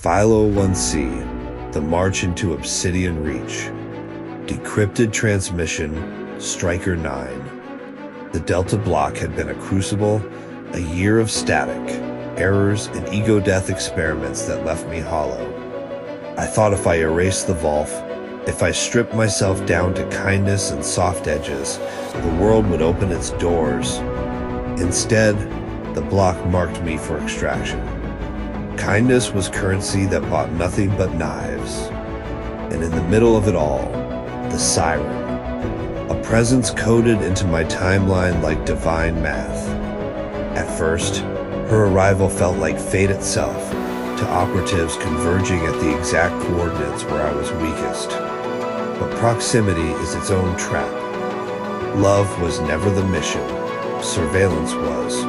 Philo 1C, The March into Obsidian Reach. Decrypted transmission, Striker 9. The Delta Bloc had been a crucible, a year of static, errors, and ego-death experiments that left me hollow. I thought if I erased the vault, if I stripped myself down to kindness and soft edges, the world would open its doors. Instead, the block marked me for extraction. Kindness was currency that bought nothing but knives. And in the middle of it all, the siren. A presence coded into my timeline like divine math. At first, her arrival felt like fate itself, to operatives converging at the exact coordinates where I was weakest. But proximity is its own trap. Love was never the mission. Surveillance was.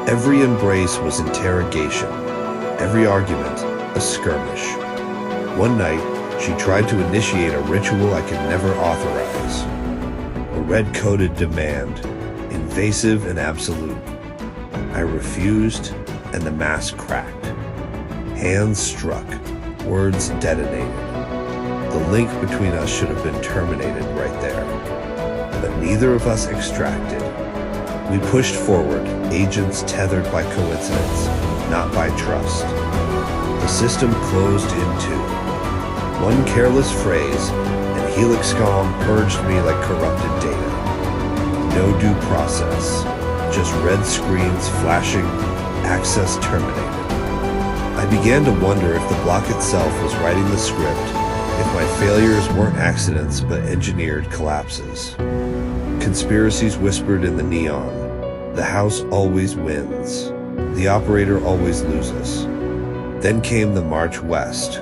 Every embrace was interrogation. Every argument, a skirmish. One night, she tried to initiate a ritual I could never authorize. A red-coded demand, invasive and absolute. I refused, and the mask cracked. Hands struck, words detonated. The link between us should have been terminated right there. But neither of us extracted. We pushed forward, agents tethered by coincidence, not by trust. The system closed in two. One careless phrase, and Helixcom purged me like corrupted data. No due process, just red screens flashing, access terminated. I began to wonder if the block itself was writing the script, if my failures weren't accidents but engineered collapses. Conspiracies whispered in the neon. The house always wins. The operator always loses. Then came the march west.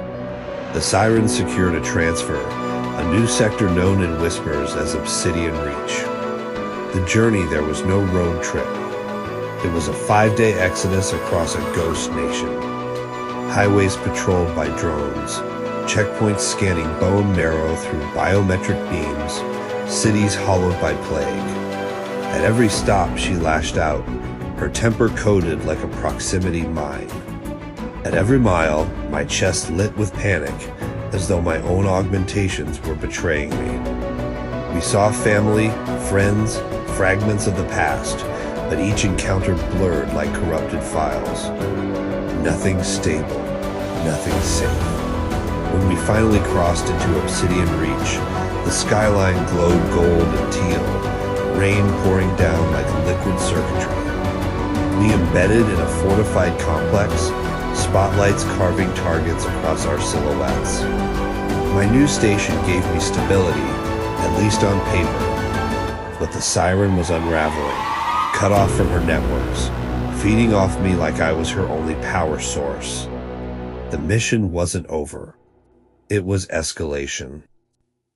The siren secured a transfer, a new sector known in whispers as Obsidian Reach. The journey there was no road trip. It was a 5-day exodus across a ghost nation. Highways patrolled by drones, checkpoints scanning bone marrow through biometric beams, cities hollowed by plague. At every stop she lashed out, her temper coded like a proximity mine. At every mile, my chest lit with panic, as though my own augmentations were betraying me. We saw family, friends, fragments of the past, but each encounter blurred like corrupted files. Nothing stable, nothing safe. When we finally crossed into Obsidian Reach, the skyline glowed gold and teal, rain pouring down like liquid circuitry. We embedded in a fortified complex, spotlights carving targets across our silhouettes. My new station gave me stability, at least on paper, but the siren was unraveling, cut off from her networks, feeding off me like I was her only power source. The mission wasn't over. It was escalation,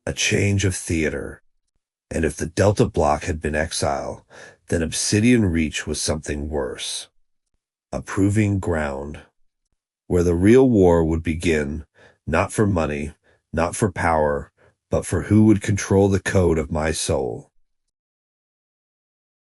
a change of theater. And if the Delta Bloc had been Exile, then Obsidian Reach was something worse. A proving ground, where the real war would begin, not for money, not for power, but for who would control the code of my soul.